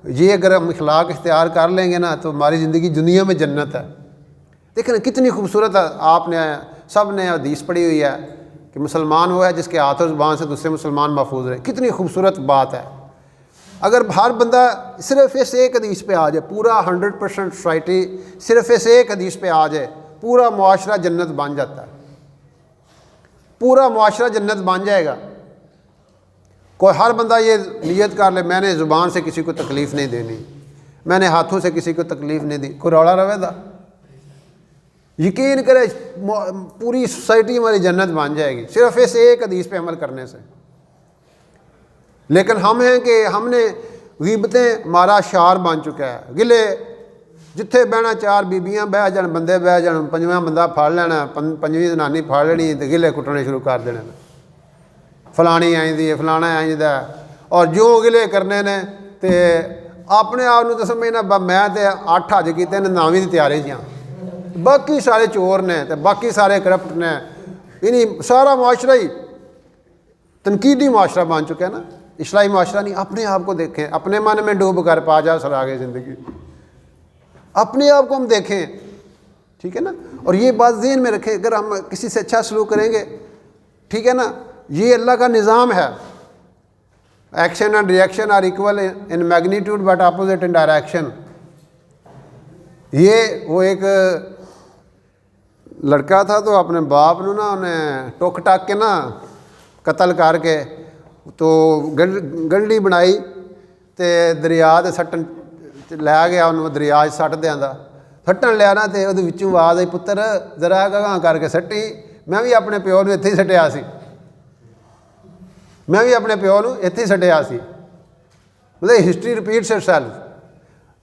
یہ اگر ہم اخلاق اختیار کر لیں گے نا تو ہماری زندگی دنیا میں جنت ہے۔ دیکھیں نا کتنی خوبصورت آپ نے سب نے حدیث پڑھی ہوئی ہے کہ مسلمان وہ ہے جس کے ہاتھ و زبان سے دوسرے مسلمان محفوظ رہیں۔ کتنی خوبصورت بات ہے۔ اگر ہر بندہ صرف اس ایک حدیث پہ آ جائے، پورا 100% سوسائٹی صرف اس ایک حدیث پہ آ جائے، پورا معاشرہ جنت بن جاتا ہے، پورا معاشرہ جنت بن جائے گا۔ کوئی ہر بندہ یہ نیت کر لے میں نے زبان سے کسی کو تکلیف نہیں دینی، میں نے ہاتھوں سے کسی کو تکلیف نہیں دی، کوئی روڑا رہے گا؟ یقین کرے پوری سوسائٹی ہماری جنت بن جائے گی صرف اس ایک حدیث پہ عمل کرنے سے۔ لیکن ہم ہیں کہ ہم نے غیبتیں ہمارا شعار بن چکا ہے، گلے جتھے بہنا چار بیبیاں بہ جان، بندے بہ جان، پنجواں بندہ پھڑ لینا، پنجویں زنانی پھڑ لینی تے گلے کٹنے شروع کر دینے، فلانی آئندی ہے فلانا آئندہ ہے، اور جو گلے کرنے نے تے اپنے آپ تو سمجھنا میں تے 8 حج کیتے نے 9ویں دی تیاری جاں، باقی سارے چور نے تے باقی سارے کرپٹ نے، یعنی سارا معاشرہ ہی تنقیدی معاشرہ بن چکا ہے نا، اصلاحی معاشرہ نہیں۔ اپنے آپ کو دیکھیں، اپنے من میں ڈوب کر پا جا سراغ زندگی، اپنے آپ کو ہم دیکھیں، ٹھیک ہے نا۔ اور یہ بات ذہن میں رکھیں، اگر ہم کسی سے اچھا سلوک کریں گے، ٹھیک ہے نا، یہ اللہ کا نظام ہے۔ Action and reaction are equal in magnitude but opposite in direction. یہ وہ ایک لڑکا تھا تو اپنے باپ نو نا انہیں ٹوک ٹاک کے نا قتل کر کے تو گنڈی بنائی تے دریا تے سٹن لے گیا، انہوں دریا سٹ دیا سٹن لیا نا تے وہ آواز آئی پتر ذرا گاں کر کے سٹی، میں بھی اپنے پیو نو اتنے ہی سٹیا سی، میں بھی اپنے پیو نو اتنے ہی سٹیا سی۔ مطلب ہسٹری ریپیٹس اٹ سیلف۔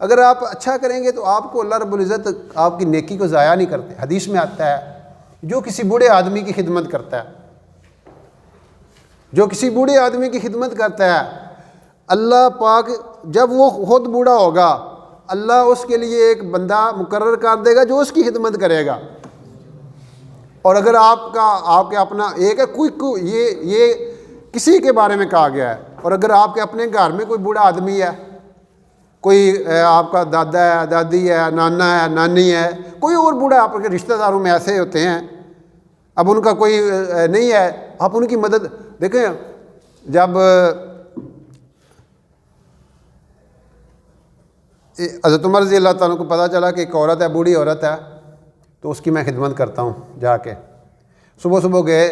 اگر آپ اچھا کریں گے تو آپ کو اللہ رب العزت آپ کی نیکی کو ضائع نہیں کرتے۔ حدیث میں آتا ہے جو کسی بوڑھے آدمی کی خدمت کرتا ہے، جو کسی بوڑھے آدمی کی خدمت کرتا ہے، اللہ پاک جب وہ خود بوڑھا ہوگا اللہ اس کے لیے ایک بندہ مقرر کر دے گا جو اس کی خدمت کرے گا۔ اور اگر آپ کے اپنا ایک ہے کوئی یہ کسی کے بارے میں کہا گیا ہے، اور اگر آپ کے اپنے گھر میں کوئی بوڑھا آدمی ہے، کوئی آپ کا دادا ہے، دادی ہے، نانا ہے، نانی ہے، کوئی اور بوڑھا آپ کے رشتہ داروں میں ایسے ہوتے ہیں، اب ان کا کوئی نہیں ہے، آپ ان کی مدد دیکھیں۔ جب حضرت عمر رضی اللہ تعالیٰ کو پتہ چلا کہ ایک عورت ہے، بوڑھی عورت ہے، تو اس کی میں خدمت کرتا ہوں جا کے۔ صبح صبح گئے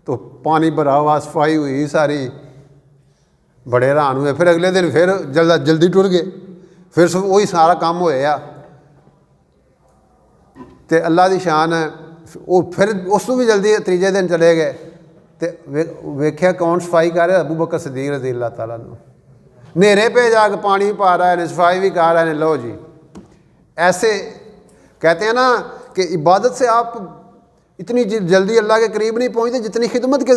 تو پانی بھرا ہوا، صفائی ہوئی ساری، بڑے حیران ہوئے۔ پھر اگلے دن پھر جلدی ٹر گئے، پھر وہی سارا کام ہویا تے اللہ دی شان ہے۔ وہ پھر اس کو بھی جلدی تیجے دن چلے گئے تے ویکھیا کون صفائی کر رہا ہے؟ ابو بکر صدیق رضی اللہ تعالیٰ عنہ۔ نیرے پہ جا کے پانی پا رہا ہے، صفائی بھی کر رہا ہے، لو جی۔ ایسے کہتے ہیں نا کہ عبادت سے آپ اتنی جلدی اللہ کے قریب نہیں پہنچتے جتنی خدمت کے